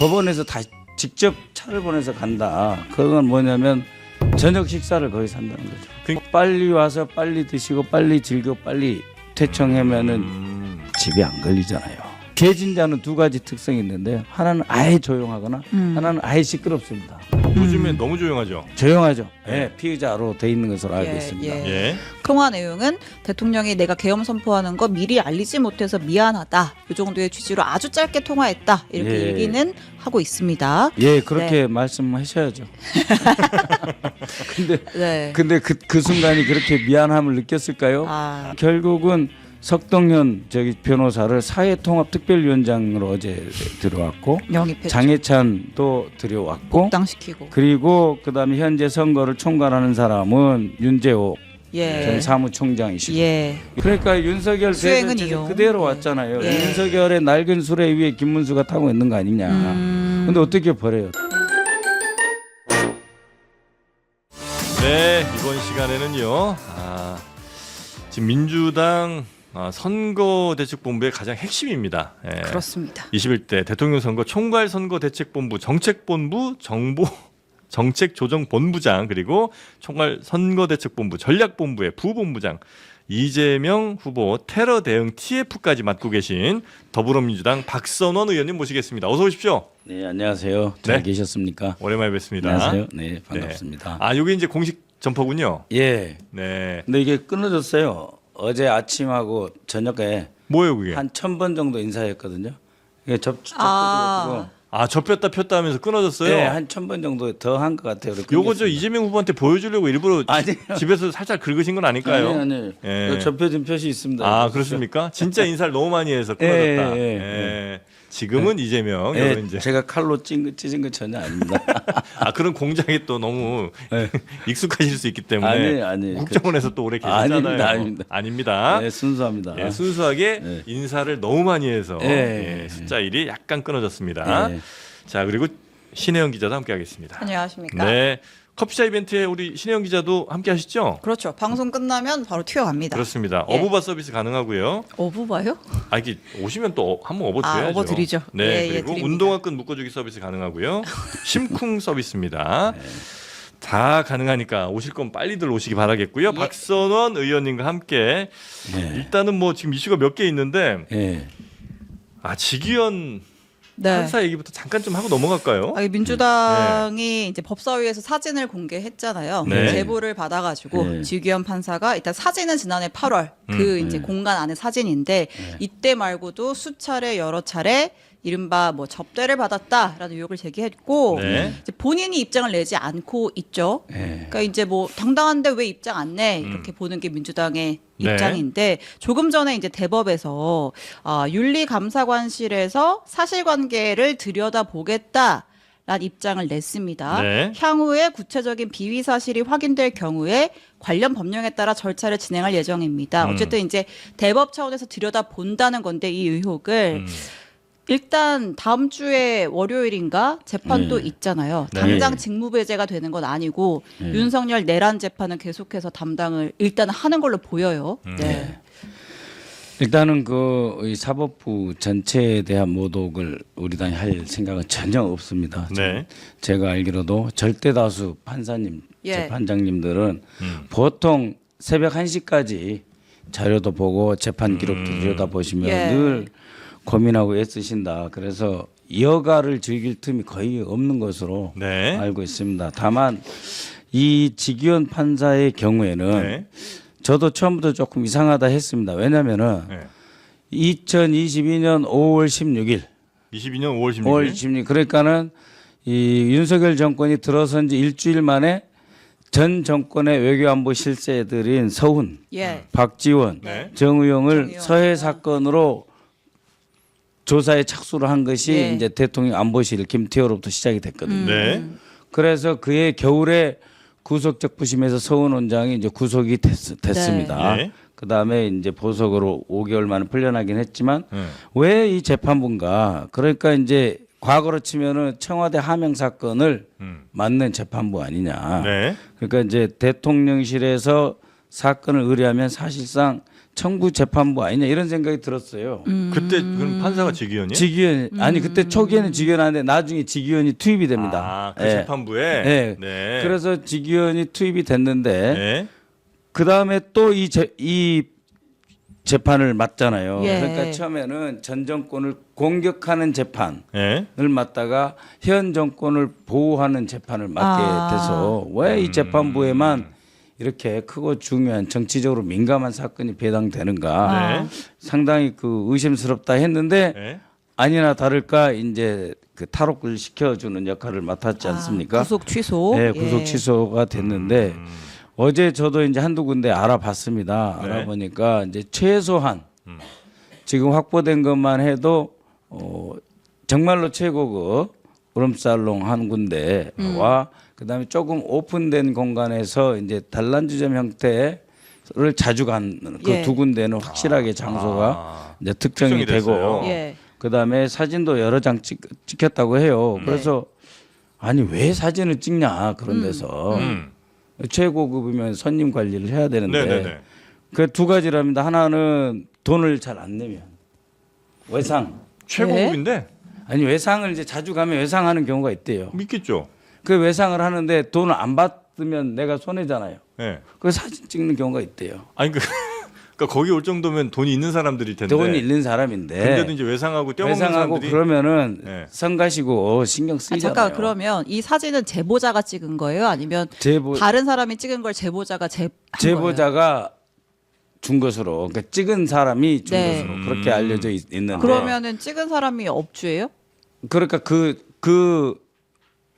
법원에서 다 직접 차를 보내서 간다. 그건 뭐냐면 저녁 식사를 거의 산다는 거죠. 빨리 와서 빨리 드시고 빨리 즐겨 빨리 퇴청하면은 집에 안 걸리잖아요. 개진자는 두 가지 특성이 있는데요. 하나는 아예 조용하거나 하나는 아예 시끄럽습니다. 요즘엔 너무 조용하죠. 조용하죠. 예, 피의자로 돼 있는 것으로 알고 있습니다. 예. 통화 내용은 대통령이 내가 계엄 선포하는 거 미리 알리지 못해서 미안하다. 이 정도의 취지로 아주 짧게 통화했다. 이렇게 예. 얘기는 하고 있습니다. 예, 그렇게 말씀하셔야죠. 네. 근데 그 순간이 그렇게 미안함을 느꼈을까요? 아, 결국은 석동현 변호사를 사회통합특별위원장으로 어제 들어왔고 영입했죠. 장해찬도 들여왔고 당시키고. 그리고 그다음에 현재 선거를 총괄하는 사람은 윤재호 예. 전 사무총장이시고 예. 그러니까 윤석열 수행은 대전체제 이용. 그대로 왔잖아요. 예. 윤석열의 낡은 수레 위에 김문수가 타고 있는 거 아니냐. 근데 어떻게 버려요? 네, 이번 시간에는요. 지금 민주당 선거대책본부의 가장 핵심입니다. 예. 그렇습니다. 21대 대통령 선거 총괄선거대책본부 정책본부 정책조정본부장 그리고 총괄선거대책본부 전략본부의 부본부장 이재명 후보 테러 대응 TF까지 맡고 계신 더불어민주당 박선원 의원님 모시겠습니다. 어서 오십시오. 네, 안녕하세요. 잘 네. 계셨습니까? 오랜만에 뵙습니다. 안녕하세요. 네, 반갑습니다. 이게 이제 공식 점퍼군요. 예. 네. 근데 이게 끊어졌어요. 어제 아침하고 저녁에 뭐예요 그게? 한 1000번 정도 인사했거든요. 이게 접촉 아. 접혔다 폈다 하면서 끊어졌어요? 네, 한 1000번 정도 더 한 것 같아요. 요거 저 이재명 후보한테 보여주려고 일부러 아니요. 집에서 살짝 긁으신 건 아닐까요? 아니. 예. 접혀진 표시 있습니다. 아 그렇습니까? 진짜 인사를 너무 많이 해서 끊어졌다. 예, 예, 예. 지금은 이재명 예, 여러분 이제 제가 칼로 찢은 거 전혀 아닙니다. 그런 공작에 또 너무 네. 익숙하실 수 있기 때문에 아니. 국정원에서 또 오래 계셨잖아요. 아닙니다. 아닙니다. 네, 순수합니다. 예, 순수하게 네. 인사를 너무 많이 해서 예. 숫자 1이 약간 끊어졌습니다. 예. 자 그리고 신혜영 기자도 함께하겠습니다. 안녕하십니까? 네, 커피차 이벤트에 우리 신혜영 기자도 함께하시죠? 그렇죠. 방송 끝나면 바로 튀어갑니다. 그렇습니다. 예. 어부바 서비스 가능하고요. 어부바요? 이게 오시면 또 한번 업어드려야죠. 업어드리죠. 네, 예, 그리고 드립니다. 운동화끈 묶어주기 서비스 가능하고요. 심쿵 서비스입니다. 다 가능하니까 오실 건 빨리들 오시기 바라겠고요. 예. 박선원 의원님과 함께 네. 일단은 뭐 지금 이슈가 몇 개 있는데 예. 직위원 네. 판사 얘기부터 잠깐 좀 하고 넘어갈까요? 민주당이 이제 법사위에서 사진을 공개했잖아요. 네. 제보를 받아가지고 네. 지규현 판사가 일단 사진은 지난해 8월 이제 공간 안에 사진인데 이때 말고도 수차례 여러 차례 이른바 뭐 접대를 받았다라는 의혹을 제기했고 네. 이제 본인이 입장을 내지 않고 있죠. 예. 그러니까 이제 뭐 당당한데 왜 입장 안 내? 이렇게 보는 게 민주당의 네. 입장인데 조금 전에 이제 대법에서 윤리감사관실에서 사실관계를 들여다보겠다. 라는 입장을 냈습니다. 네. 향후에 구체적인 비위 사실이 확인될 경우에 관련 법령에 따라 절차를 진행할 예정입니다. 어쨌든 이제 대법 차원에서 들여다본다는 건데 이 의혹을 일단 다음 주에 월요일인가 재판도 있잖아요. 네. 당장 직무배제가 되는 건 아니고 윤석열 내란 재판은 계속해서 담당을 일단 하는 걸로 보여요. 네. 일단은 이 사법부 전체에 대한 모독을 우리 당이 할 생각은 전혀 없습니다. 네. 제가 알기로도 절대 다수 판사님, 예. 재판장님들은 보통 새벽 1시까지 자료도 보고 재판 기록도 들여다보시면 예. 늘 고민하고 애쓰신다. 그래서 여가를 즐길 틈이 거의 없는 것으로 네. 알고 있습니다. 다만 이 지기현 판사의 경우에는 네. 저도 처음부터 조금 이상하다 했습니다. 왜냐하면은 네. 2022년 5월 16일, 22년 5월 16일. 5월 16일 그러니까는 이 윤석열 정권이 들어선 지 일주일 만에 전 정권의 외교안보 실세들인 서훈, 예. 박지원, 네. 정의용을 정의용. 서해 사건으로 조사에 착수를 한 것이 예. 이제 대통령 안보실 김태호로부터 시작이 됐거든요. 네. 그래서 그해 겨울에 구속적 부심에서 서훈 원장이 이제 구속이 됐습니다. 네. 그다음에 이제 보석으로 5개월 만에 풀려나긴 했지만 네. 왜 이 재판부인가? 그러니까 이제 과거로 치면은 청와대 하명 사건을 맡는 재판부 아니냐. 네. 그러니까 이제 대통령실에서 사건을 의뢰하면 사실상 청부 재판부 아니냐 이런 생각이 들었어요. 그때 그럼 판사가 직위원이에요? 직위원 아니 그때 초기에는 직위원하는데 나중에 직위원이 투입이 됩니다. 아, 그 예. 재판부에. 예. 네. 그래서 직위원이 투입이 됐는데 네. 그 다음에 또 이 재판을 맡잖아요. 예. 그러니까 처음에는 전 정권을 공격하는 재판을 네. 맡다가 현 정권을 보호하는 재판을 맡게 아. 돼서 왜 이 재판부에만 이렇게 크고 중요한 정치적으로 민감한 사건이 배당되는가 네. 상당히 그 의심스럽다 했는데 네. 아니나 다를까 이제 그 탈옥을 시켜주는 역할을 맡았지 않습니까? 구속 취소. 네, 구속 취소가 됐는데 어제 저도 이제 한두 군데 알아봤습니다. 네. 알아보니까 이제 최소한 지금 확보된 것만 해도 정말로 최고급 울음살롱 한 군데와 그다음에 조금 오픈된 공간에서 이제 단란주점 형태를 자주 간 그 예. 두 군데는 확실하게 장소가 이제 특정이 특정이 되고 됐어요. 예. 그다음에 사진도 여러 장 찍혔다고 해요. 그래서 아니 왜 사진을 찍냐 그런 데서 최고급이면 손님 관리를 해야 되는데 네네네. 그 두 가지랍니다. 하나는 돈을 잘 안 내면 외상 최고급인데 아니 외상을 이제 자주 가면 외상하는 경우가 있대요. 믿겠죠. 그 외상을 하는데 돈을 안 받으면 내가 손해잖아요. 네. 그 사진 찍는 경우가 있대요. 아니 그러니까 거기 올 정도면 돈이 있는 사람들일 텐데. 돈이 있는 사람인데 근데도 이제 외상하고 떼먹는 외상하고 사람들이. 그러면은 네. 성 가시고 신경 아, 쓰이잖아요. 잠깐 그러면 이 사진은 제보자가 찍은 거예요? 아니면 다른 사람이 찍은 걸 제보자가 한 거예요? 제보자가 준 것으로 그러니까 찍은 사람이 준 네. 것으로 그렇게 알려져 있는데 그러면은 찍은 사람이 업주예요? 그러니까 그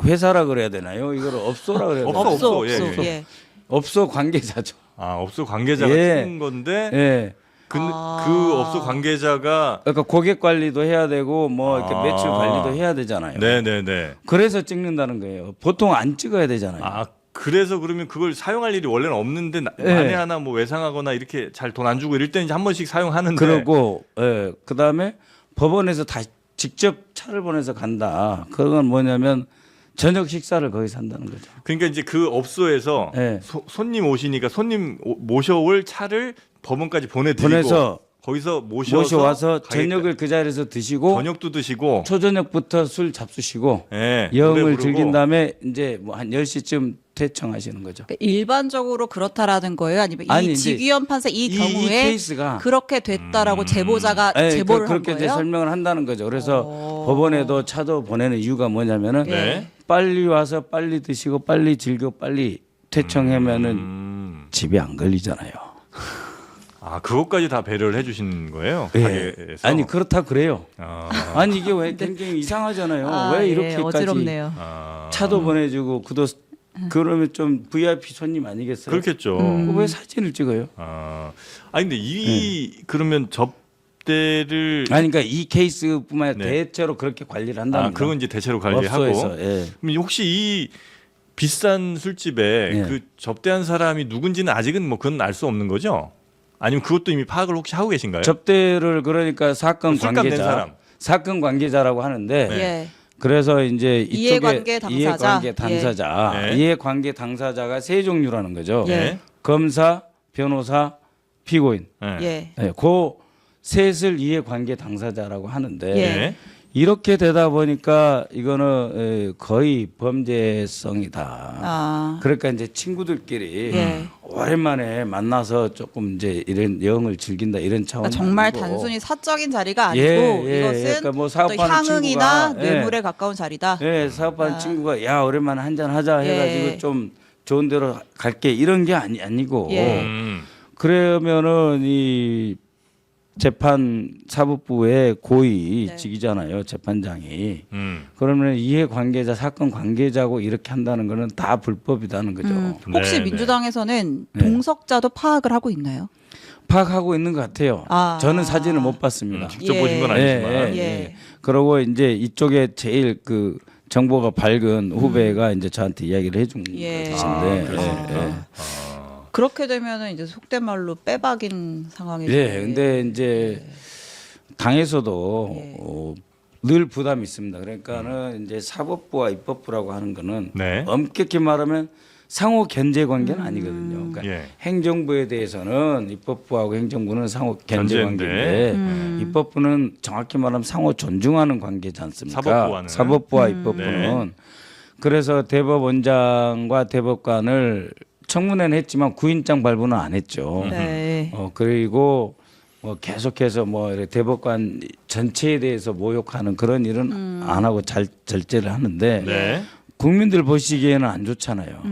회사라 그래야 되나요? 이걸 업소라 그래야 되나요? 없어. 예, 없어. 예. 예. 업소 관계자죠. 아 업소 관계자가 예. 찍은 건데 예. 그 아. 업소 관계자가 그러니까 고객 관리도 해야 되고 뭐 이렇게 아. 매출 관리도 해야 되잖아요. 네네네. 그래서 찍는다는 거예요. 보통 안 찍어야 되잖아요. 아 그래서 그러면 그걸 사용할 일이 원래는 없는데 네. 만에 하나 뭐 외상하거나 이렇게 잘 돈 안 주고 이럴 때는 이제 한 번씩 사용하는데. 그러고 예. 그다음에 법원에서 다 직접 차를 보내서 간다. 그건 뭐냐면 저녁 식사를 거기서 한다는 거죠. 그러니까 이제 그 업소에서 네. 손님 오시니까 손님 모셔올 차를 법원까지 보내드리고 보내서 거기서 모셔와서 저녁을 그 자리에서 드시고 저녁도 드시고 초저녁부터 술 잡수시고 예, 노래 영을 부르고. 즐긴 다음에 이제 뭐 한 10시쯤 퇴청하시는 거죠. 그러니까 일반적으로 그렇다라는 거예요? 아니면 아니, 이 이제 직위원 판사 이 경우에 케이스가 그렇게 됐다라고 제보자가 예, 제보를 한 그렇게 이제 거예요? 설명을 한다는 거죠. 그래서 오. 법원에도 차도 보내는 이유가 뭐냐면은 네. 빨리 와서 빨리 드시고 빨리 즐겨 빨리 퇴청하면은 집에 안 걸리잖아요. 아 그것까지 다 배려를 해주신 거예요? 예. 가게에서? 아니 그렇다 그래요. 아, 아니 이게 왜 굉장히 이상하잖아요. 왜 이렇게까지 어지럽네요. 아. 차도 보내주고 그도 그러면 좀 VIP 손님 아니겠어요? 그렇겠죠. 왜 사진을 찍어요? 아, 아니 근데 이 그러면 접대를 아니 그러니까 이 케이스뿐만 아니라 네. 대체로 그렇게 관리를 한다는 아 그건 이제 대체로 관리하고. 업소에서, 예. 그럼 혹시 이 비싼 술집에 예. 그 접대한 사람이 누군지는 아직은 뭐 그건 알 수 없는 거죠? 아니면 그것도 이미 파악을 혹시 하고 계신가요? 접대를 그러니까 사건 술값 낸 관계자, 사람. 사건 관계자라고 하는데 네. 예. 그래서 이제 이쪽에 이해관계 당사자. 이해관계 당사자, 예. 이해관계 당사자가 세 종류라는 거죠. 예. 검사, 변호사, 피고인. 예. 예. 예, 그 셋을 이해관계 당사자라고 하는데 예. 예. 이렇게 되다 보니까 이거는 거의 범죄성이다. 아. 그러니까 이제 친구들끼리 예. 오랜만에 만나서 조금 이제 이런 영을 즐긴다 이런 차원이 그러니까 정말 아니고. 단순히 사적인 자리가 아니고 예, 이것은 그러니까 뭐 또 사업하는 향응이나 친구가, 예. 뇌물에 가까운 자리다. 예, 사업하는 친구가 야 오랜만에 한잔 하자 예. 해가지고 좀 좋은 데로 갈게 이런 게 아니고 예. 그러면은 이 재판 사법부의 고위 네. 직이잖아요 재판장이 그러면 이해관계자 사건 관계자고 이렇게 한다는 거는 다 불법이다는 거죠. 혹시 네, 민주당에서는 네. 동석자도 파악을 하고 있나요? 파악하고 있는 것 같아요. 아. 저는 사진을 못 봤습니다. 직접 예. 보신 건 아니지만. 예. 그러고 이제 이쪽에 제일 그 정보가 밝은 후배가 이제 저한테 이야기를 해준 예. 것인데. 그렇습니까? 그렇게 되면은 이제 속된 말로 빼박인 상황이죠. 예, 근데 이제 당에서도 예. 늘 부담이 있습니다. 그러니까는 이제 사법부와 입법부라고 하는 거는 네. 엄격히 말하면 상호 견제 관계는 아니거든요. 그러니까 예. 행정부에 대해서는 입법부하고 행정부는 상호 견제 견제인데. 관계인데 입법부는 정확히 말하면 상호 존중하는 관계지 않습니까? 사법부와는. 사법부와 입법부는. 그래서 대법원장과 대법관을 청문회는 했지만 구인장 발부는 안 했죠. 네. 그리고 뭐 계속해서 뭐 이렇게 대법관 전체에 대해서 모욕하는 그런 일은 안 하고 절제를 하는데 네. 국민들 보시기에는 안 좋잖아요.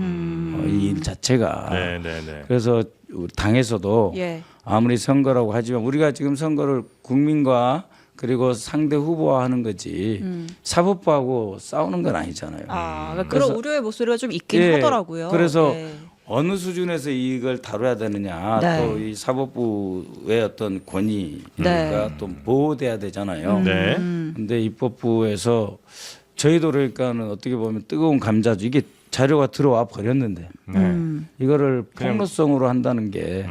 이 일 자체가. 네, 네, 네. 그래서 우리 당에서도 예. 아무리 선거라고 하지만 우리가 지금 선거를 국민과 그리고 상대 후보와 하는 거지 사법부하고 싸우는 건 아니잖아요. 그런 그래서- 우려의 목소리가 좀 있긴 예, 하더라고요. 그래서 예. 어느 수준에서 이걸 다뤄야 되느냐 네. 또 이 사법부의 어떤 권위가 네. 또 보호돼야 되잖아요. 네. 근데 입법부에서 저희도 그러니까는 어떻게 보면 뜨거운 감자죠. 이게 자료가 들어와 버렸는데 이거를 그냥- 폭로성으로 한다는 게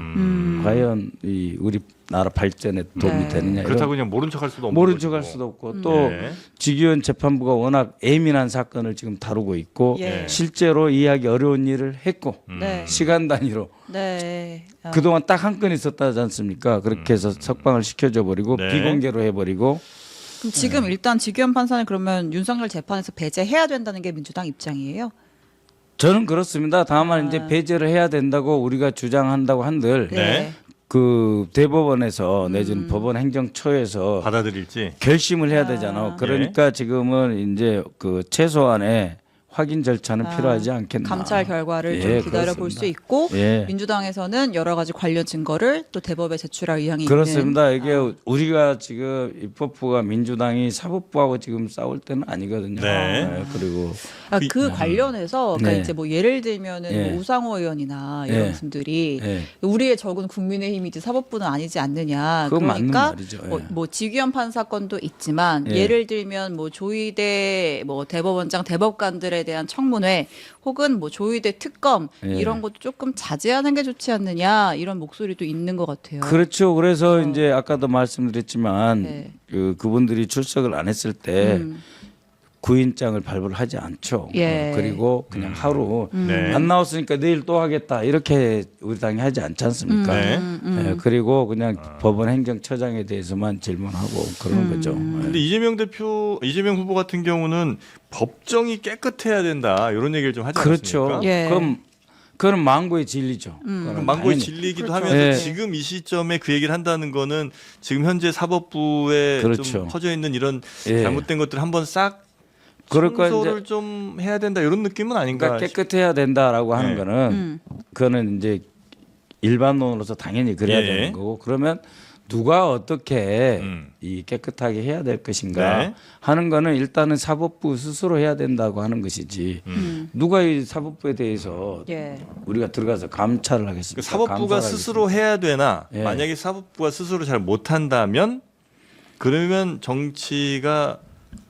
과연 이 우리 나라 발전에 도움이 네. 되느냐. 그렇다고 그냥 모른 척할 수도 없는 모른 거죠. 척할 수도 없고 또 네. 직위원 재판부가 워낙 예민한 사건을 지금 다루고 있고 예. 실제로 이해하기 어려운 일을 했고 네. 시간 단위로 네. 그동안 딱 한 건 있었다지 않습니까? 그렇게 해서 석방을 시켜줘 버리고 네. 비공개로 해버리고 그럼 지금 일단 직위원 판사는 그러면 윤석열 재판에서 배제해야 된다는 게 민주당 입장이에요? 저는 그렇습니다. 다만 이제 배제를 해야 된다고 우리가 주장한다고 한들 네. 그 대법원에서 내지는 법원 행정처에서 받아들일지. 결심을 해야 되잖아요. 그러니까 지금은 이제 그 최소한의 확인 절차는 필요하지 않겠나. 감찰 결과를 예, 좀 기다려 볼 그렇습니다. 수 있고 예. 민주당에서는 여러 가지 관련 증거를 또 대법에 제출할 의향이 그렇습니다. 있는. 이게 우리가 지금 입법부가 민주당이 사법부하고 지금 싸울 때는 아니거든요. 네. 그리고 그 관련해서 그러니까 네. 이제 뭐 예를 들면은 예. 뭐 우상호 의원이나 이런 예. 분들이 예. 우리의 적은 국민의힘이지 사법부는 아니지 않느냐. 그건 맞는 그러니까 말이죠. 예. 뭐 직위원 판사건도 있지만 예. 예를 들면 뭐 조의대 뭐 대법원장 대법관들에 대한 청문회 혹은 뭐 조의대 특검 예. 이런 것도 조금 자제하는 게 좋지 않느냐 이런 목소리도 있는 것 같아요. 그렇죠. 그래서 이제 아까도 말씀드렸지만 네. 그분들이 출석을 안 했을 때 구인장을 발부를 하지 않죠. 예. 그리고 그냥 하루 네. 안 나왔으니까 내일 또 하겠다 이렇게 우리 당이 하지 않지 않습니까? 네. 예, 그리고 그냥 법원 행정처장에 대해서만 질문하고 그러는 거죠. 예. 근데 이재명 후보 같은 경우는 법정이 깨끗해야 된다 이런 얘기를 좀 하지 그렇죠. 않습니까? 예. 그건 망고의 진리죠. 그거는 그럼 망고의 당연히. 진리이기도 그렇죠. 하면서 예. 지금 이 시점에 그 얘기를 한다는 거는 지금 현재 사법부에 그렇죠. 좀 퍼져 있는 이런 예. 잘못된 것들 한번 싹 그러니까 청소를 좀 해야 된다 이런 느낌은 아닌가? 그러니까 깨끗해야 된다라고 하는 네. 거는 그거는 이제 일반론으로서 당연히 그래야 예. 되는 거고 그러면 누가 어떻게 음. 이 깨끗하게 해야 될 것인가 네. 하는 거는 일단은 사법부 스스로 해야 된다고 하는 것이지 누가 이 사법부에 대해서 예. 우리가 들어가서 감찰을 하겠습니까? 그 사법부가 감사를 스스로 해야 되나? 예. 만약에 사법부가 스스로 잘 못한다면 그러면 정치가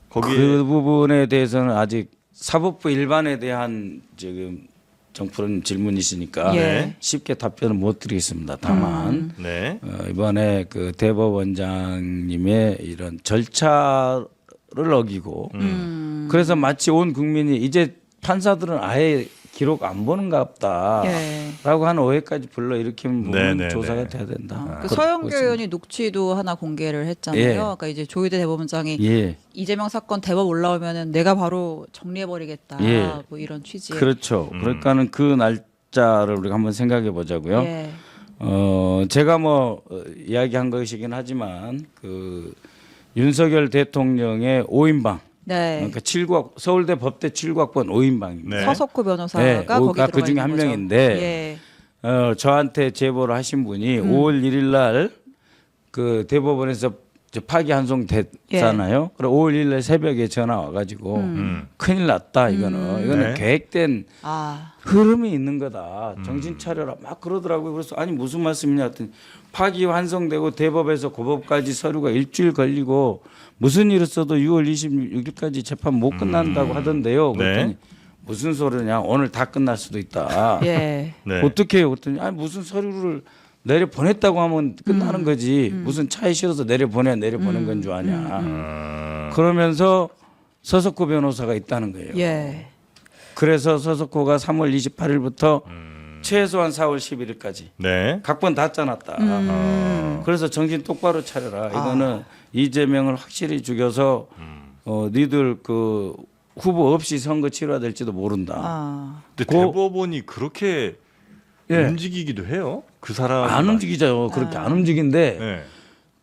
거기에 그 부분에 대해서는 아직 사법부 일반에 대한 지금 정프로님 질문이시니까 예. 쉽게 답변을 못 드리겠습니다. 다만 네. 이번에 그 대법원장님의 이런 절차를 어기고 그래서 마치 온 국민이 이제 판사들은 아예 기록 안 보는가 보다라고 예. 하는 오해까지 불러일으키는 부분은 네, 네, 조사가 네. 돼야 된다. 그 서영교 의원이 녹취도 하나 공개를 했잖아요. 예. 그러니까 이제 조의대 대법원장이 예, 이재명 사건 대법 올라오면은 내가 바로 정리해버리겠다. 예. 뭐 이런 취지의. 그렇죠. 그러니까는 그 날짜를 우리가 한번 생각해 보자고요. 예. 제가 이야기한 것이긴 하지만 그 윤석열 대통령의 5인방 네. 그러니까 7국 서울대 법대 7국번 5인방입니다. 네. 서석구 변호사가 네, 거기 들어가 그 중에 있는 한 거죠. 명인데 예. 저한테 제보를 하신 분이 5월 1일 날 그 대법원에서 파기 환송 됐잖아요. 그리고 5월 1일 날 새벽에 전화 와가지고 큰일 났다 이거는 네. 계획된 아. 흐름이 있는 거다. 정신 차려라. 막 그러더라고요. 그래서 아니 무슨 말씀이냐 했더니 파기 환송되고 대법에서 고법까지 서류가 일주일 걸리고 무슨 일을 써도 6월 26일까지 재판 못 끝난다고 하던데요. 그랬더니 네. 무슨 소리냐. 오늘 다 끝날 수도 있다. 예. 네. 어떻게 해요? 그랬더니 아니 무슨 서류를 내려 보냈다고 하면 끝나는 거지. 무슨 차에 실어서 내려 보낸 건 줄 아냐. 그러면서 서석구 변호사가 있다는 거예요. 예. 그래서 서석호가 3월 28일부터 최소한 4월 11일까지 네. 각본 다 짜놨다. 그래서 정신 똑바로 차려라. 이거는 이재명을 확실히 죽여서 니들 그 후보 없이 선거 치러될지도 모른다. 아. 근데 고- 대법원이 그렇게 예. 움직이기도 해요. 그 사람 안 움직이죠. 그렇게 안 움직인데 네.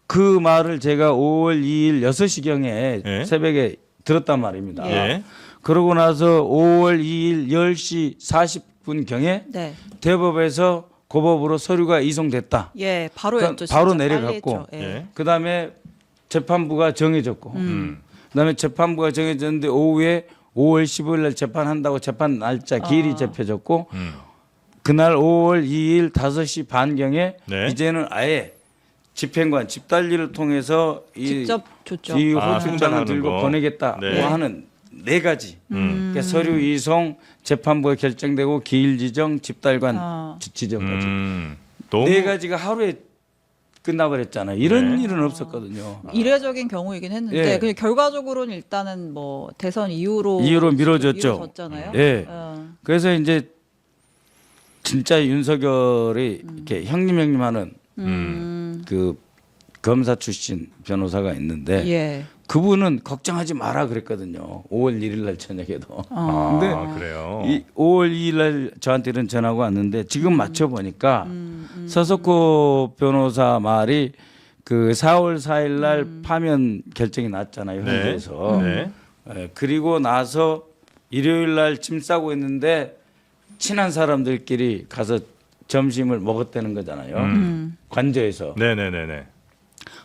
그 말을 제가 5월 2일 6시경에 예. 새벽에 들었단 말입니다. 예. 그러고 나서 5월 2일 10시 40분경에 네. 대법에서 고법으로 서류가 이송됐다. 예, 바로였죠. 그러니까 바로 진짜 내려갔고. 빨리 했죠. 예. 예. 그다음에 재판부가 정해졌고 그다음에 재판부가 정해졌는데 오후에 5월 15일 날 재판한다고 재판 날짜 기일이 잡혀졌고 그날 5월 2일 5시 반경에 네. 이제는 아예 집행관 집달리를 통해서 직접 줬죠. 이 아, 호출장을 승장하는 들고 거. 보내겠다고 네. 하는 네 가지 그러니까 서류 이송 재판부가 결정되고 기일 지정 집달관 지정까지 너무 네 가지가 하루에 끝나버렸잖아요. 이런 일은 없었거든요. 이례적인 경우이긴 했는데 예. 그냥 결과적으로는 일단은 뭐 대선 이후로 미뤄졌죠. 미뤄졌잖아요. 예. 어. 그래서 이제 진짜 윤석열이 이렇게 형님 하는 그 검사 출신 변호사가 있는데 예. 그분은 걱정하지 마라 그랬거든요. 5월 1일 날 저녁에도. 아, 근데 그래요. 이 5월 2일 날 저한테 이런 전화가 왔는데 지금 맞춰 보니까 서석호 변호사 말이 그 4월 4일 날 파면 결정이 났잖아요. 네. 현재에서. 네. 예, 그리고 나서 일요일 날 짐 싸고 있는데 친한 사람들끼리 가서 점심을 먹었다는 거잖아요. 관저에서. 네네네네.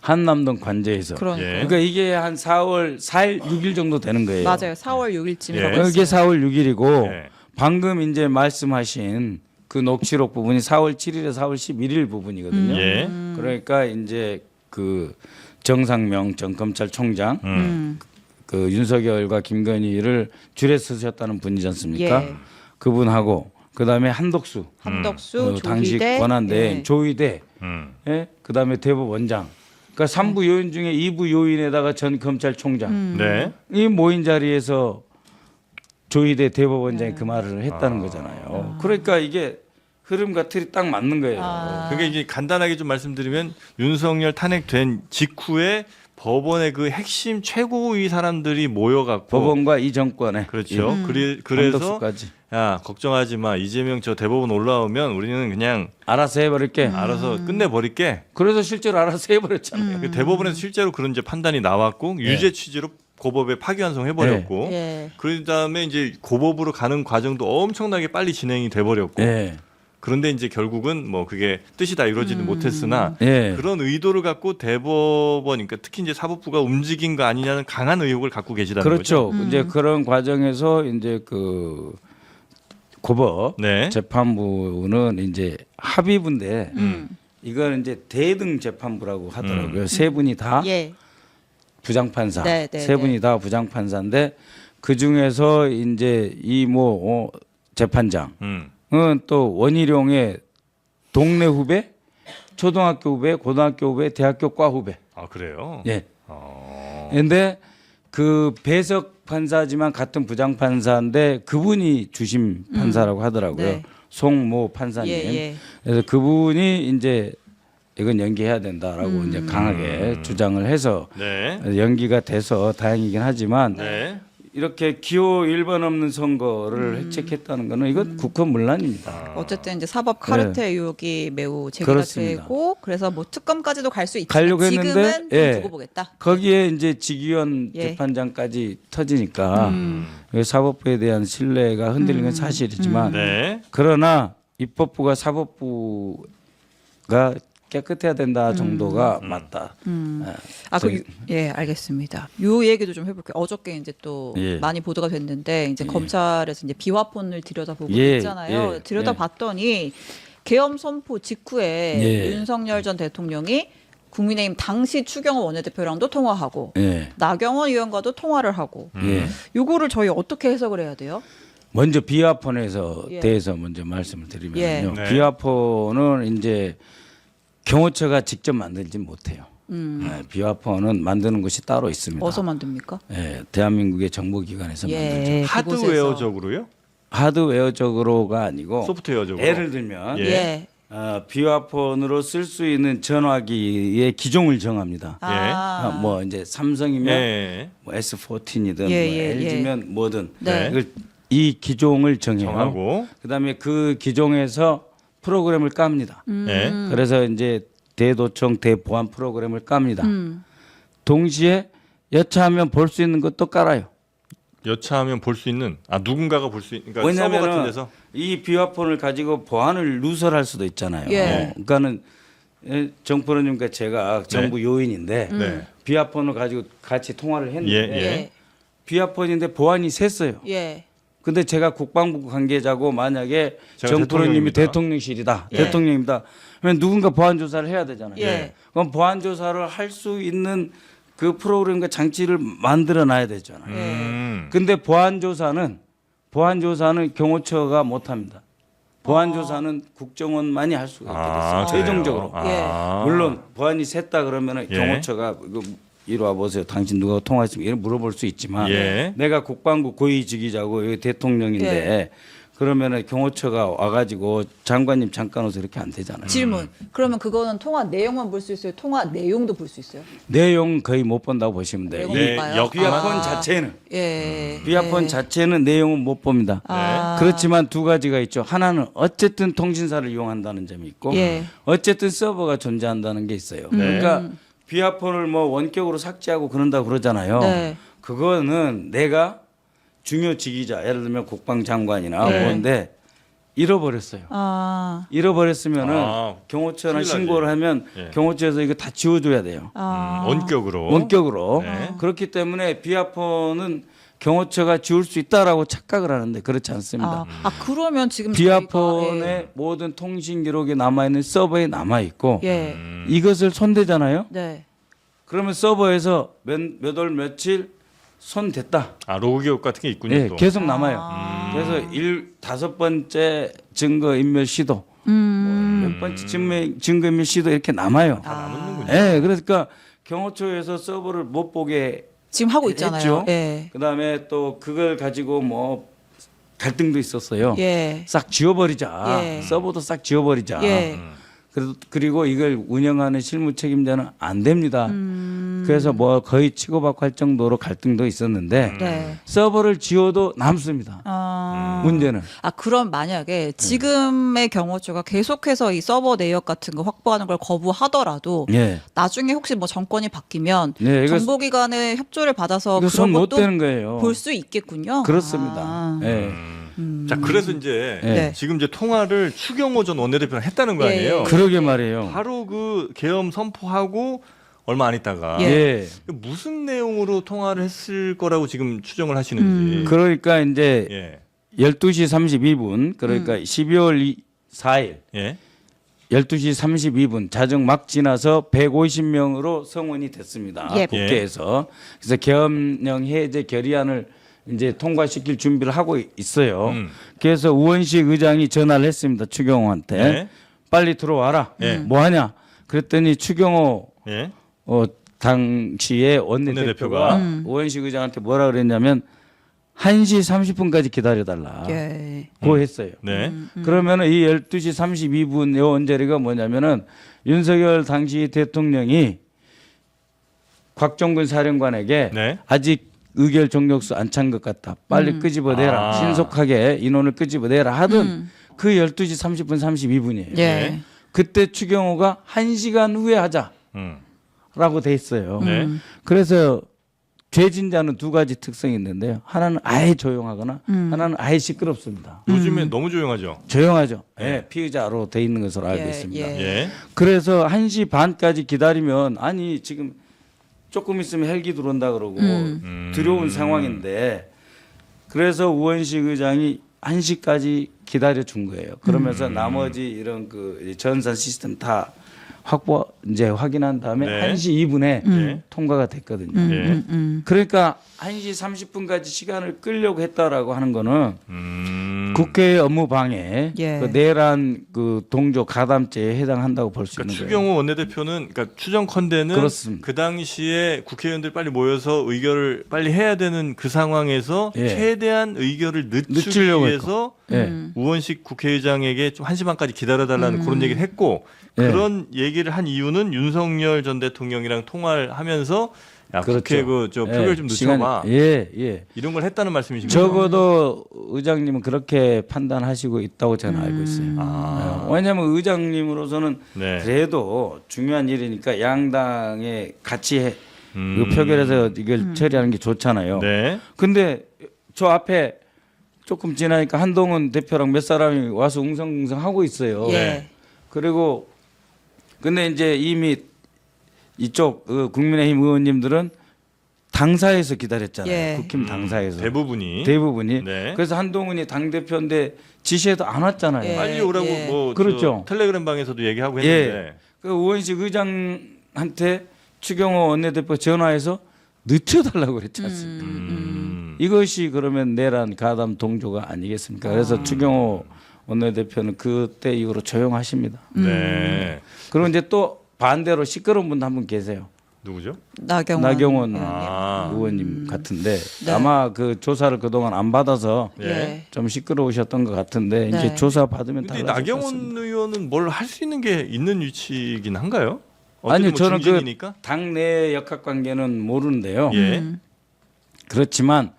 한남동 관저에서. 그러니까. 예. 그러니까 이게 한 4월 4일 6일 정도 되는 거예요. 맞아요. 4월 6일쯤이라고 예. 했어요. 이게 4월 6일이고 예. 방금 이제 말씀하신 그 녹취록 부분이 4월 7일에 4월 11일 부분이거든요. 예. 그러니까 이제 그 정상명 전 검찰총장 그 윤석열과 김건희를 줄에 쓰셨다는 분이지 않습니까? 예. 그분하고 그다음에 한덕수 한덕수, 당시 조희대, 권한대행 예. 조희대 음. 예? 그다음에 대법원장 그러니까 3부 요인 중에 2부 요인에다가 전 검찰총장 네. 이 모인 자리에서 조희대 대법원장이 그 말을 했다는 거잖아요. 그러니까 이게 흐름과 틀이 딱 맞는 거예요. 그게 이제 간단하게 좀 말씀드리면 윤석열 탄핵된 직후에 법원의 그 핵심 최고위 사람들이 모여갖고 법원과 이 정권에 그렇죠. 그래서 한덕수까지 야 걱정하지 마 이재명 저 대법원 올라오면 우리는 그냥 알아서 해버릴게. 알아서 끝내버릴게. 그래서 실제로 알아서 해버렸잖아요. 그 대법원에서 실제로 그런 이제 판단이 나왔고 유죄 취지로 고법에 파기환송 해버렸고 예. 그 다음에 이제 고법으로 가는 과정도 엄청나게 빨리 진행이 돼버렸고 예. 그런데 이제 결국은 뭐 그게 뜻이 다 이루어지지 못했으나 예. 그런 의도를 갖고 대법원 그러니까 특히 이제 사법부가 움직인 거 아니냐는 강한 의혹을 갖고 계시다는 그렇죠. 거죠. 이제 그런 과정에서 이제 그 고법 네. 재판부는 이제 합의부인데 이건 이제 대등 재판부라고 하더라고요. 세 분이 다 예. 부장판사, 네, 네, 세 분이 네. 다 부장판사인데 그 중에서 이제 이모 재판장 은 또 원희룡의 동네 후배, 초등학교 후배, 고등학교 후배, 대학교 과 후배. 아 그래요? 예. 그런데 그 배석 판사지만 같은 부장 판사인데 그분이 주심 판사라고 하더라고요. 네. 송모 판사님. 예. 그래서 그분이 이제 이건 연기해야 된다라고 이제 강하게 주장을 해서 네. 연기가 돼서 다행이긴 하지만 네. 이렇게 기호 1번 없는 선거를 획책했다는 거는 이건 국헌문란입니다. 어쨌든 이제 사법 카르텔 의혹이 매우 제기가 네. 그렇습니다. 되고 그래서 뭐 특검까지도 갈 수 있지만 가려고 했는데, 지금은 좀 예. 두고 보겠다. 거기에 이제 직위원 예. 재판장까지 터지니까 사법부에 대한 신뢰가 흔들리는 건 사실이지만 네. 그러나 입법부가 사법부가 깨끗해야 된다 정도가 맞다. 예, 알겠습니다. 요 얘기도 좀 해볼게요. 어저께 이제 또 예. 많이 보도가 됐는데 이제 검찰에서 이제 비화폰을 들여다보고 예, 있잖아요. 예, 들여다봤더니 계엄 선포 직후에 예. 윤석열 전 대통령이 국민의힘 당시 추경호 원내대표랑도 통화하고 예. 나경원 의원과도 통화를 하고 예. 요거를 저희 어떻게 해석을 해야 돼요? 먼저 비화폰에서 예. 대해서 먼저 말씀을 드리면요. 예. 네. 비화폰은 이제 경호처가 직접 만들지 못해요. 비화폰은 만드는 곳이 따로 있습니다. 어디서 만듭니까? 예, 대한민국의 정보기관에서 만들죠. 예, 그곳에서. 하드웨어적으로요? 하드웨어적으로가 아니고 소프트웨어적으로. 예를 들면 예. 예. 비화폰으로 쓸 수 있는 전화기의 기종을 정합니다. 뭐 이제 삼성이면 예. 뭐 S14이든 예, 뭐 예, LG면 뭐든 네. 이걸 이 기종을 정해요. 정하고. 그다음에 그 기종에서 프로그램을 깝니다. 예. 그래서 이제 대도청 대보안 프로그램을 깝니다. 동시에 여차하면 볼 수 있는 것도 깔아요. 여차하면 볼 수 있는 누군가가 볼 수 있는 그러니까 서버 같은 왜냐하면 데서 이 비화폰을 가지고 보안을 누설할 수도 있잖아요. 예. 그러니까는 정프로님과 제가 정부 요인인데 네. 비화폰을 가지고 같이 통화를 했는데 예. 예. 비화폰인데 보안이 샜어요. 예. 근데 제가 국방부 관계자고 만약에 제가 정프로님이 대통령입니다. 대통령실이다. 예. 대통령입니다. 그러면 누군가 보안 조사를 해야 되잖아요. 예. 그럼 보안 조사를 할 수 있는 그 프로그램과 장치를 만들어 놔야 되잖아요. 근데 보안 조사는 경호처가 못 합니다. 보안 조사는 국정원만이 할 수가 있게 됐어요. 최종적으로. 물론 보안이 샜다 그러면은 예. 경호처가 이리 와 보세요. 당신 누가 통화했으면 이런 물어볼 수 있지만 예. 내가 국방부 고위직이자고 여기 대통령인데 예. 그러면은 경호처가 와가지고 장관님 잠깐 오세요 이렇게 안 되잖아요. 질문. 그러면 그거는 통화 내용만 볼 수 있어요? 통화 내용도 볼 수 있어요? 내용 거의 못 본다고 보시면 돼요. 내용 이 못 봐요? 비화폰 아. 자체는 예. 비화폰 예. 자체는 내용은 못 봅니다. 아. 그렇지만 두 가지가 있죠. 하나는 어쨌든 통신사를 이용한다는 점이 있고 예. 어쨌든 서버가 존재한다는 게 있어요. 그러니까 비화폰을 뭐 원격으로 삭제하고 그런다고 그러잖아요. 네. 그거는 내가 중요 직위자 예를 들면 국방장관이나 네. 뭔데 잃어버렸어요. 아. 잃어버렸으면은 아, 경호처나 큰일 나지. 신고를 하면 예. 경호처에서 이거 다 지워줘야 돼요. 원격으로. 원격으로. 네. 그렇기 때문에 비화폰은 경호처가 지울 수 있다라고 착각을 하는데 그렇지 않습니다. 그러면 지금 비화폰의 저희가, 모든 통신 기록이 남아 있는 서버에 남아 있고 예. 이것을 손대잖아요. 네. 그러면 서버에서 몇 월 며칠 손댔다. 로그 기록 같은 게 있군요. 예, 또. 계속 남아요. 그래서 5번째 증거 인멸 시도, 몇 번째 증거 인멸 시도 이렇게 남아요. 남는군요. 예, 그러니까 경호처에서 서버를 못 보게 지금 하고 있잖아요. 했죠. 예. 그다음에 또 그걸 가지고 뭐 갈등도 있었어요. 예. 싹 지워버리자. 예. 서버도 싹 지워버리자. 예. 그리고 이걸 운영하는 실무 책임자는 안 됩니다. 그래서 뭐 거의 치고받고 할 정도로 갈등도 있었는데 네. 서버를 지워도 남습니다. 문제는. 그럼 만약에 지금의 경호처가 계속해서 이 서버 내역 같은 거 확보하는 걸 거부하더라도 예. 나중에 혹시 뭐 정권이 바뀌면 네, 이거- 정보기관의 협조를 받아서 이거 그런 손못 것도 대는 거예요. 볼 수 있겠군요. 그렇습니다. 아. 예. 자, 그래서 이제 네. 지금 이제 통화를 추경호 전 원내대표랑 했다는 거 예, 아니에요? 예. 그러게 말이에요. 바로 그 계엄 선포하고 얼마 안 있다가 예. 무슨 내용으로 통화를 했을 거라고 지금 추정을 하시는지. 그러니까 이제 예. 12시 32분 그러니까 12월 4일 예. 12시 32분 자정 막 지나서 150명으로 성원이 됐습니다. 예. 국회에서. 그래서 계엄령 해제 결의안을 이제 통과시킬 준비를 하고 있어요. 그래서 우원식 의장이 전화를 했습니다. 추경호한테. 네. 빨리 들어와라. 예. 뭐 하냐? 그랬더니 추경호 예. 당시의 원내대표가 원내대표가 우원식 의장한테 뭐라 그랬냐면 1시 30분까지 기다려달라. 예. 고 했어요. 네. 그러면은 이 12시 32분 요 언저리가 뭐냐면은 윤석열 당시 대통령이 곽종근 사령관에게 네. 아직 의결 종력수 안 찬 것 같다. 빨리 끄집어내라. 아. 신속하게 인원을 끄집어내라 하던 그 12시 30분 32분이에요. 예. 그때 추경호가 1시간 후에 하자라고 음. 돼 있어요. 네. 그래서 죄진자는 두 가지 특성이 있는데요. 하나는 아예 조용하거나 하나는 아예 시끄럽습니다. 요즘에 너무 조용하죠. 조용하죠. 네. 예, 피의자로 돼 있는 것으로 알고 예, 있습니다. 예. 예. 그래서 1시 반까지 기다리면 아니 지금 조금 있으면 헬기 들어온다 그러고 두려운 상황인데 그래서 우원식 의장이 1시까지 기다려 준 거예요. 그러면서 나머지 이런 그 전산 시스템 다 이제 확인한 다음에 네. 1시 2분에 네. 통과가 됐거든요. 예. 그러니까 1시 30분까지 시간을 끌려고 했다라고 하는 거는 국회 업무 방해, 예. 그 내란 그 동조 가담죄에 해당한다고 볼 수 그러니까 있는 거예요. 추경호 원내대표는 그러니까 추정컨대는 그렇습니다. 그 당시에 국회의원들 빨리 모여서 의결을 빨리 해야 되는 그 상황에서 예. 최대한 의결을 늦추기 늦추려고 위해서 예. 우원식 국회의장에게 좀 1시 반까지 기다려달라는 그런 얘기를 했고 예. 그런 얘기를 한 이유는 윤석열 전 대통령이랑 통화를 하면서 야, 그렇죠. 국회 그저 표결 예. 좀 늦춰봐. 예. 이런 걸 했다는 말씀이신가요? 적어도 의장님은 그렇게 판단하시고 있다고 저는 알고 있어요. 아. 왜냐하면 의장님으로서는 네. 그래도 중요한 일이니까 양당에 같이 음. 이 표결해서 이걸 처리하는 게 좋잖아요. 네. 근데 저 앞에 조금 지나니까 한동훈 대표랑 몇 사람이 와서 웅성웅성 하고 있어요. 예. 그리고 근데 이제 이미 이쪽 국민의힘 의원님들은 당사에서 기다렸잖아요. 예. 국힘 당사에서 대부분이 대부분이. 네. 그래서 한동훈이 당 대표인데 지시해도 안 왔잖아요. 예. 빨리 오라고 예. 뭐 그렇죠. 저 텔레그램 방에서도 얘기하고 예. 했는데 그 우원식 의장한테 추경호 원내대표 전화해서 늦춰달라고 그랬지 않습니까? 이것이 그러면 내란 가담 동조가 아니겠습니까? 그래서 추경호 원내대표는 그때 이후로 조용하십니다. 네. 그리고 이제 또 반대로 시끄러운 분 한 분 계세요. 누구죠? 나경원 아. 의원님 같은데 네. 아마 그 조사를 그동안 안 받아서 예. 좀 시끄러우셨던 것 같은데 네. 이제 조사 받으면 근데 달라질 것 같습니다. 나경원 의원은 뭘 할 수 있는 게 있는 위치이긴 한가요? 아니요, 어쨌든 뭐 저는 중진이니까? 당내 역학관계는 모르는데요. 예. 그렇지만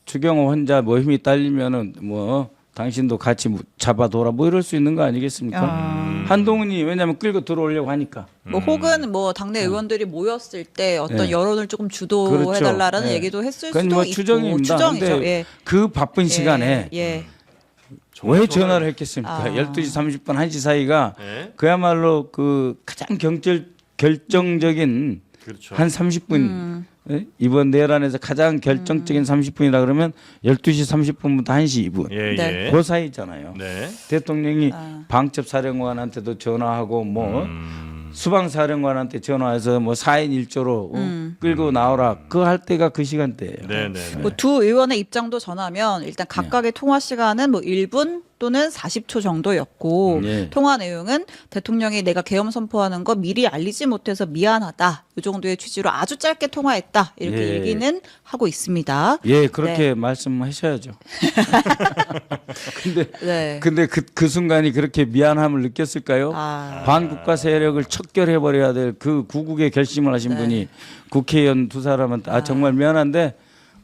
추경호 혼자 뭐 힘이 딸리면은 뭐 당신도 같이 잡아둬라 뭐 이럴 수 있는 거 아니겠습니까? 한동훈이 왜냐하면 끌고 들어오려고 하니까. 뭐 혹은 뭐 당내 의원들이 모였을 때 어떤 예. 여론을 조금 주도해달라라는 그렇죠. 예. 얘기도 했을 그건 수도 뭐 있고 추정입니다. 추정이죠. 근데 예. 그 바쁜 시간에 예. 왜 전화를 했겠습니까? 아. 12시 30분 1시 사이가 예. 그야말로 그 가장 결정적인 그렇죠. 한 30분 예? 이번 내란에서 가장 결정적인 30분이라 그러면 12시 30분부터 1시 2분 예, 네. 예. 그 사이잖아요. 네. 대통령이 아. 방첩 사령관한테도 전화하고 뭐 수방 사령관한테 전화해서 뭐 4인 1조로 끌고 나오라 그 할 때가 그 시간대예요. 네, 네. 네. 뭐 두 의원의 입장도 전하면 일단 각각의 통화 시간은 뭐 1분 또는 40초 정도였고 네. 통화 내용은 대통령이 내가 계엄 선포하는 거 미리 알리지 못해서 미안하다 이 정도의 취지로 아주 짧게 통화했다 이렇게 예. 얘기는 하고 있습니다. 예, 그렇게 말씀하셔야죠. 네. 근데 그 순간이 그렇게 미안함을 느꼈을까요? 아. 반국가 세력을 척결해 버려야 될 그 구국의 결심을 하신 네. 분이 국회의원 두 사람한테 정말 미안한데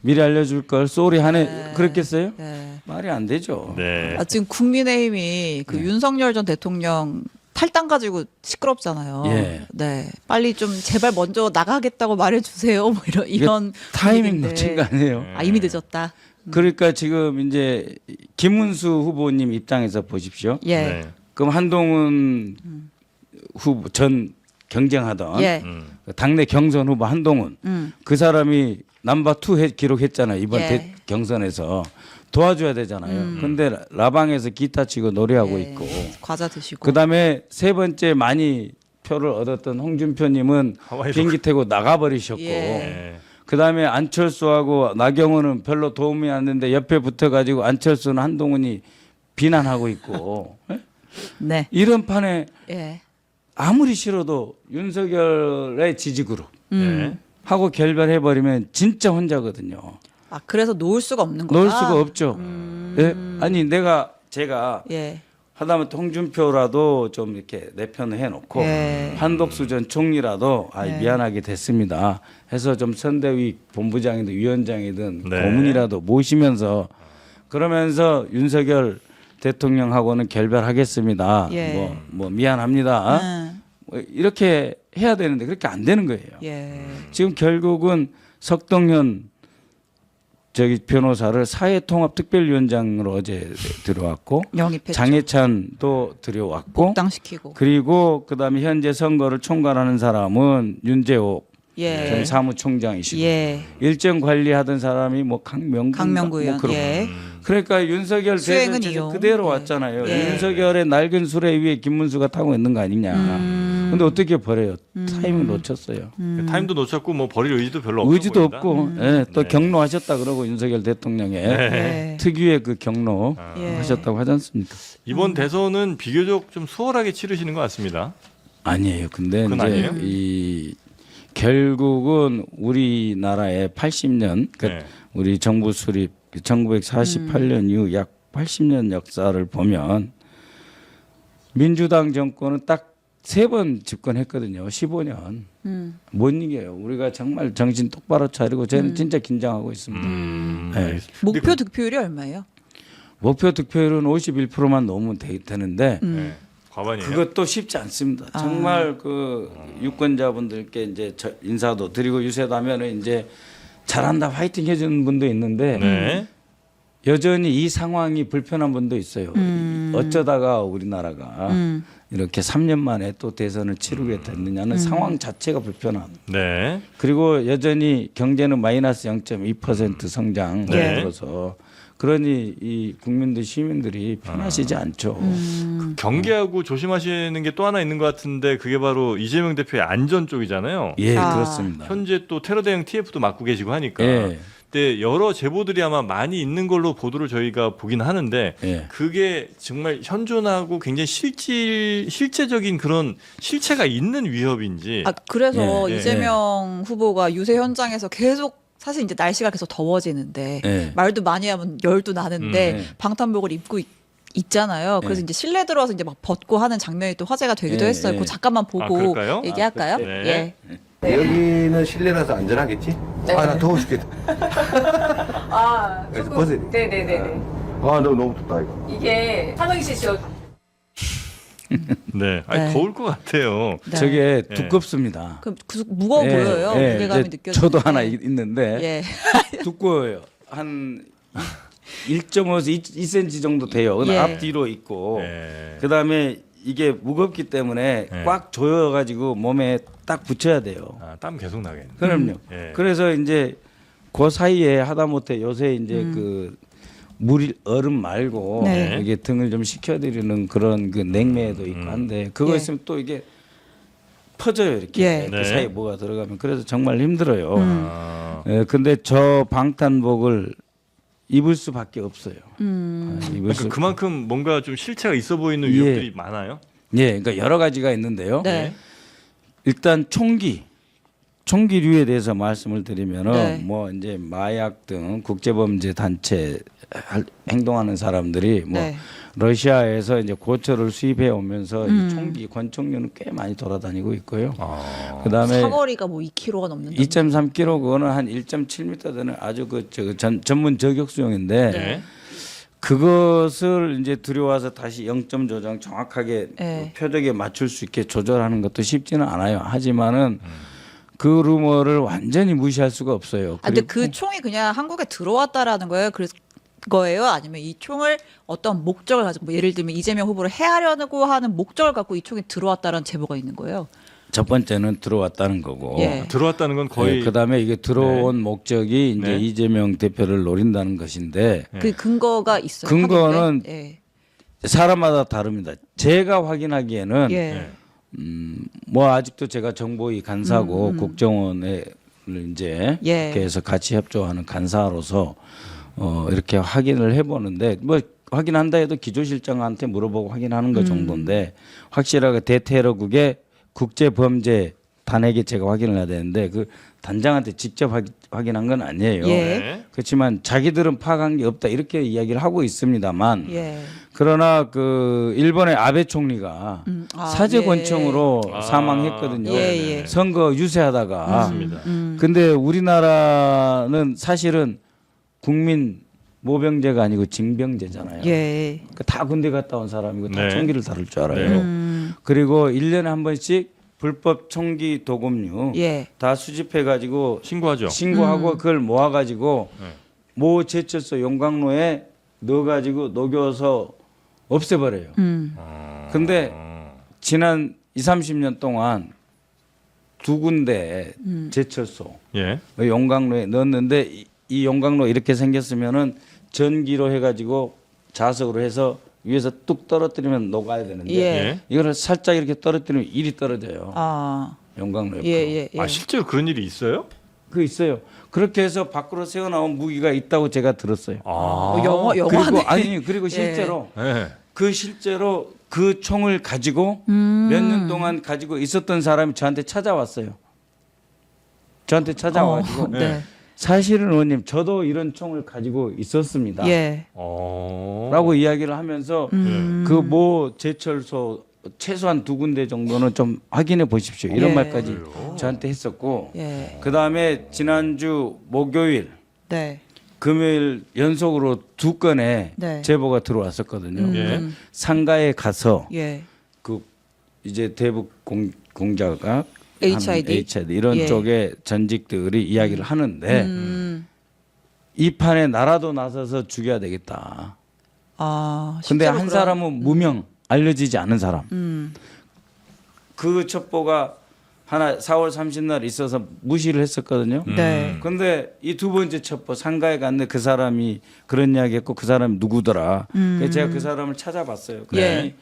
미리 알려줄 걸 쏘리 하네 그랬겠어요? 네. 말이 안 되죠. 네. 아, 지금 국민의힘이 그 윤석열 전 대통령 탈당 가지고 시끄럽잖아요. 예. 네, 빨리 좀 제발 먼저 나가겠다고 말해주세요. 뭐 이런 타이밍 분위기인데. 놓친 거 아니에요? 아 이미 늦었다. 그러니까 지금 이제 김문수 후보님 입장에서 보십시오. 예, 네. 그럼 한동훈 후보 전 경쟁하던 예, 당내 경선 후보 한동훈 그 사람이 넘버 2 기록했잖아요. 이번 예. 경선에서 도와줘야 되잖아요. 근데 라방에서 기타 치고 노래하고 예. 있고 과자 드시고. 그다음에 세 번째 많이 표를 얻었던 홍준표님은 하와이로 비행기 타고 나가버리셨고 예. 네. 그다음에 안철수하고 나경원은 별로 도움이 안 되는데 옆에 붙어가지고 안철수는 한동훈이 비난하고 있고 네, 이런 판에 예, 아무리 싫어도 윤석열의 지지그룹 네. 하고 결별해버리면 진짜 혼자거든요. 아 그래서 놓을 수가 없는 거다. 놓을 수가 없죠. 예? 아니 제가 예, 하다못해 홍준표라도 좀 이렇게 내 편을 해놓고 예. 한덕수 전 총리라도 예. 미안하게 됐습니다 해서 좀 선대위 본부장이든 위원장이든 네. 고문이라도 모시면서 그러면서 윤석열 대통령하고는 결별하겠습니다. 예. 뭐 미안합니다. 뭐 이렇게 해야 되는데 그렇게 안 되는 거예요. 예, 지금 결국은 석동현 변호사를 사회통합특별위원장으로 어제 들어왔고 영입했죠. 장해찬도 들여왔고 복당시키고. 그리고 그다음에 현재 선거를 총괄하는 사람은 윤재옥 예, 전 사무총장이시고 예, 일정 관리하던 사람이 뭐 강명구 의원. 그렇고. 예, 그러니까 윤석열 수행은 대선 이용. 그대로 예. 왔잖아요. 예. 윤석열의 낡은 수레 위에 김문수가 타고 있는 거 아니냐. 근데 어떻게 버려요? 타이밍 놓쳤어요. 타임도 놓쳤고 뭐 버릴 의지도 별로 없어 의지도 보인다. 없고 예, 또 네. 경로하셨다 그러고 윤석열 대통령의 네. 특유의 그 경로 예. 하셨다고 하지 않습니까? 이번 대선은 비교적 좀 수월하게 치르시는 것 같습니다. 아니에요. 근데 그건 이제 아니에요? 이 결국은 우리나라의 80년 네. 우리 정부 수립 1948년 이후 약 80년 역사를 보면 민주당 정권은 딱 3번 집권했거든요. 15년. 못 이겨요. 우리가 정말 정신 똑바로 차리고 저는 진짜 긴장하고 있습니다. 네. 목표 득표율이 얼마예요? 목표 득표율은 51%만 넘으면 되는데 네. 과반이에요. 그것도 쉽지 않습니다. 정말 그 유권자분들께 이제 인사도 드리고 유세도 하면은 이제 잘한다 화이팅 해주는 분도 있는데 네. 여전히 이 상황이 불편한 분도 있어요. 어쩌다가 우리나라가 이렇게 3년 만에 또 대선을 치르게 됐느냐는 상황 자체가 불편한. 네. 그리고 여전히 경제는 마이너스 0.2% 성장 네. 들어서 그러니 이 국민들 시민들이 편하시지 않죠. 경계하고 조심하시는 게 또 하나 있는 것 같은데 그게 바로 이재명 대표의 안전 쪽이잖아요. 예, 아. 그렇습니다. 현재 또 테러 대응 TF도 맡고 계시고 하니까. 예. 근데 여러 제보들이 아마 많이 있는 걸로 보도를 저희가 보긴 하는데 예. 그게 정말 현존하고 굉장히 실제적인 그런 실체가 있는 위협인지. 그래서 예, 예, 이재명 후보가 유세 현장에서 계속 사실 이제 날씨가 계속 더워지는데 예. 말도 많이 하면 열도 나는데 예. 방탄복을 입고 있잖아요. 그래서 예. 이제 실내 들어와서 이제 막 벗고 하는 장면이 또 화제가 되기도 예, 했어요. 예. 그거 잠깐만 보고 그럴까요? 얘기할까요? 네. 예. 여기는 실내라서 안전하겠지? 네. 아, 나 더워 죽겠다. 아, 그래서 조금. 벗어야 돼. 네네네네. 아, 너무 덥다, 이거. 이게 삼행시 지어. 네. 아니, 네. 더울 것 같아요. 네. 저게 예. 두껍습니다. 그 무거워 예, 보여요. 예. 무게감이 이제 느껴지는데. 저도 하나 있는데 예. 두꺼워요. 한 1.5에서 2cm 정도 돼요. 예. 앞뒤로 있고 네. 그다음에 이게 무겁기 때문에 네. 꽉 조여가지고 몸에 딱 붙여야 돼요. 아, 땀 계속 나겠네. 그럼요. 예. 그래서 이제 그 사이에 하다못해 요새 이제 그 얼음 말고 네. 이게 등을 좀 식혀드리는 그런 그 냉매도 있고 한데 그거 예. 있으면 또 이게 퍼져요 이렇게 예. 그 네. 사이에 뭐가 들어가면 그래서 정말 힘들어요. 아, 예, 근데 저 방탄복을 입을 수밖에 없어요. 입을 그러니까 그만큼 뭔가 좀 실체가 있어 보이는 예. 위협들이 많아요. 예, 그러니까 여러 가지가 있는데요. 네. 일단 총기류에 대해서 말씀을 드리면은 네. 뭐 이제 마약 등 국제범죄 단체 행동하는 사람들이 뭐 네. 러시아에서 이제 고철을 수입해 오면서 음. 이 총기 권총류는 꽤 많이 돌아다니고 있고요. 아, 그다음에 사거리가 뭐 2km가 넘는다. 2.3km 그거는 한 1.7m 되는 아주 전문 저격 수용인데 네. 그것을 이제 들여와서 다시 0점 조정 정확하게 네. 표적에 맞출 수 있게 조절하는 것도 쉽지는 않아요. 하지만은 그 루머를 완전히 무시할 수가 없어요. 근데 그리고 그 총이 그냥 한국에 들어왔다라는 거예요. 그래서 거예요? 아니면 이 총을 어떤 목적을 가지고 뭐 예를 들면 이재명 후보를 해하려고 하는 목적을 갖고 이 총이 들어왔다라는 제보가 있는 거예요. 첫 번째는 들어왔다는 거고 예. 들어왔다는 건 거의 그다음에 이게 들어온 목적이 이제 네. 이재명 대표를 노린다는 것인데 네. 그 근거가 있어요. 근거는 확인돼? 사람마다 다릅니다. 제가 확인하기에는 예. 네. 뭐 아직도 제가 정보위 간사고 국정원에 이제 예. 국회에서 같이 협조하는 간사로서 이렇게 확인을 해보는데 뭐 확인한다 해도 기조실장한테 물어보고 확인하는 것 정도인데 확실하게 대테러국의 국제범죄 단에게 제가 확인을 해야 되는데 그 단장한테 직접 확인한 건 아니에요. 예. 네. 그렇지만 자기들은 파악한 게 없다 이렇게 이야기를 하고 있습니다만 예. 그러나 그 일본의 아베 총리가 사제 예. 권총으로 아. 사망했거든요. 예, 예. 선거 유세하다가. 맞습니다. 근데 우리나라는 사실은 국민 모병제가 아니고 징병제잖아요. 예. 그러니까 다 군대 갔다 온 사람이고 다 네. 총기를 다룰 줄 알아요. 그리고 1년에 한 번씩 불법 총기 도금류 예. 다 수집해 가지고 신고하죠. 신고하고 그걸 모아 가지고 네. 모 제철소 용광로에 넣어 가지고 녹여서 없애버려요. 근데 지난 20-30년 동안 두 군데 제철소 예. 용광로에 넣었는데 이 용광로 이렇게 생겼으면은 전기로 해가지고 자석으로 해서 위에서 뚝 떨어뜨리면 녹아야 되는데 예. 이거를 살짝 이렇게 떨어뜨리면 일이 떨어져요. 아, 용광로 옆으로. 예. 아 실제로 그런 일이 있어요? 그 있어요. 그렇게 해서 밖으로 새어 나온 무기가 있다고 제가 들었어요. 영화네. 그리고 실제로 네. 실제로 그 총을 가지고 몇 년 동안 가지고 있었던 사람이 저한테 찾아왔어요. 저한테 찾아와가지고 네. 사실은 의원님 저도 이런 총을 가지고 있었습니다. 예. 라고 이야기를 하면서 그 모 제철소 최소한 2군데 정도는 좀 확인해 보십시오. 이런 예. 말까지 저한테 했었고 예. 그다음에 지난주 목요일 네. 금요일 연속으로 2건의 네. 제보가 들어왔었거든요. 예. 상가에 가서 예. 그 이제 대북 공자가 HID? 이런 예. 쪽의 전직들이 이야기를 하는데 이 판에 나라도 나서서 죽여야 되겠다. 아, 근데 실제로 한 그런- 사람은 무명 알려지지 않은 사람. 그 첩보가 하나 4월 30날 있어서 무시를 했었거든요. 네. 근데 이 두 번째 첩보 상가에 갔는데 그 사람이 그런 이야기했고 그 사람이 누구더라. 그래서 제가 그 사람을 찾아봤어요. 그랬더니 예.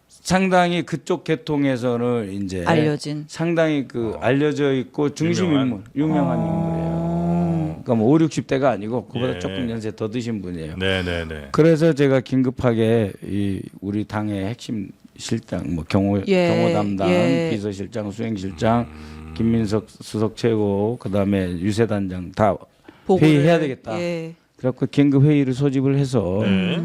상당히 그쪽 계통에서는 이제 알려진. 상당히 그 알려져 있고 중심 인물, 유명한 인물이에요. 그러니까 뭐 5, 60대가 아니고 그보다 예. 조금 연세 더 드신 분이에요. 네네네. 그래서 제가 긴급하게 이 우리 당의 핵심 실장, 뭐 경호 담당, 예. 비서실장, 수행실장, 김민석 수석 최고, 그다음에 유세단장 다 보고를- 회의해야 되겠다. 예. 그래갖고 긴급 회의를 소집을 해서 네.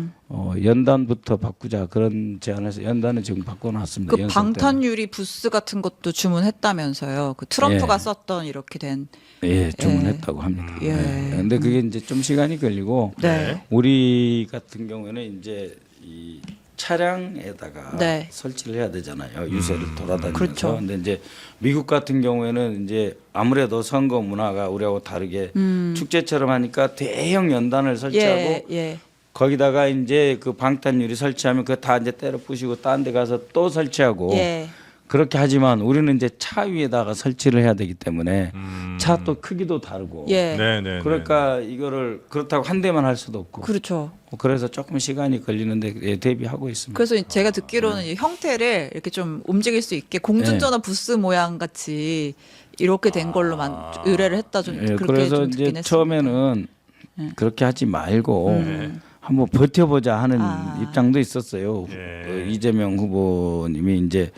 연단부터 바꾸자 그런 제안해서 연단은 지금 바꿔놨습니다. 그 연속 때는. 방탄유리 부스 같은 것도 주문했다면서요. 그 트럼프가 예. 썼던 이렇게 된. 예, 주문했다고 합니다. 예. 네. 근데 그게 이제 좀 시간이 걸리고 네. 우리 같은 경우에는 이제 이 차량에다가 네. 설치를 해야 되잖아요. 유세를 돌아다니면서. 그렇죠. 근데 이제 미국 같은 경우에는 이제 아무래도 선거 문화가 우리하고 다르게 축제처럼 하니까 대형 연단을 설치하고 예. 거기다가 이제 그 방탄유리 설치하면 그거 다 이제 때려 부시고 딴 데 가서 또 설치하고 예. 그렇게 하지만 우리는 이제 차 위에다가 설치를 해야 되기 때문에 차 또 크기도 다르고 예. 네네. 그러니까 이거를 그렇다고 한 대만 할 수도 없고 그렇죠. 그래서 조금 시간이 걸리는데 예, 대비하고 있습니다. 그래서 제가 듣기로는 이 형태를 이렇게 좀 움직일 수 있게 공중전화 부스 모양 같이 이렇게 된 걸로 의뢰를 했다 좀 예, 그렇게 그래서 좀 이제 듣긴 했습니다. 처음에는 그렇게 하지 말고 한번 버텨보자 하는 입장도 있었어요. 예. 이재명 후보님이 이제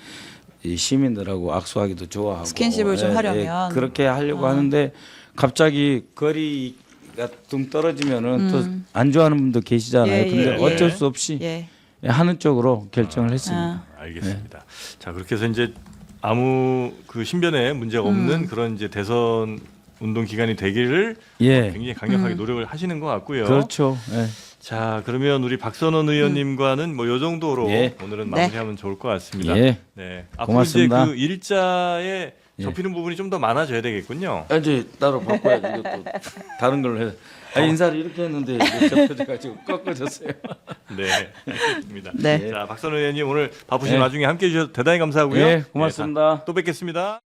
이 시민들하고 악수하기도 좋아하고 스킨십을 좀 하려면. 그렇게 하려고 하는데 갑자기 거리가 둥 떨어지면은 또 안 좋아하는 분도 계시잖아요. 예, 근데 예, 어쩔 예. 수 없이 예. 하는 쪽으로 결정을 했습니다. 알겠습니다. 자 그렇게 해서 이제 아무 그 신변에 문제가 없는 그런 이제 대선 운동 기간이 되기를 예, 굉장히 강력하게 노력을 하시는 것 같고요. 그렇죠. 예. 자 그러면 우리 박선원 의원님과는 뭐 요 정도로 예. 오늘은 네. 마무리하면 좋을 것 같습니다. 예. 네. 앞으로 고맙습니다. 이제 그 일자에 접히는 부분이 좀 더 많아져야 되겠군요. 이제 따로 바꿔야지. 이것도 다른 걸로 해. 인사를 이렇게 했는데 이제 접혀져가지고 꺾어졌어요. 네, 알겠습니다. 네. 자 박선원 의원님 오늘 바쁘신 예. 와중에 함께해 주셔서 대단히 감사하고요. 예, 고맙습니다. 네, 또 뵙겠습니다.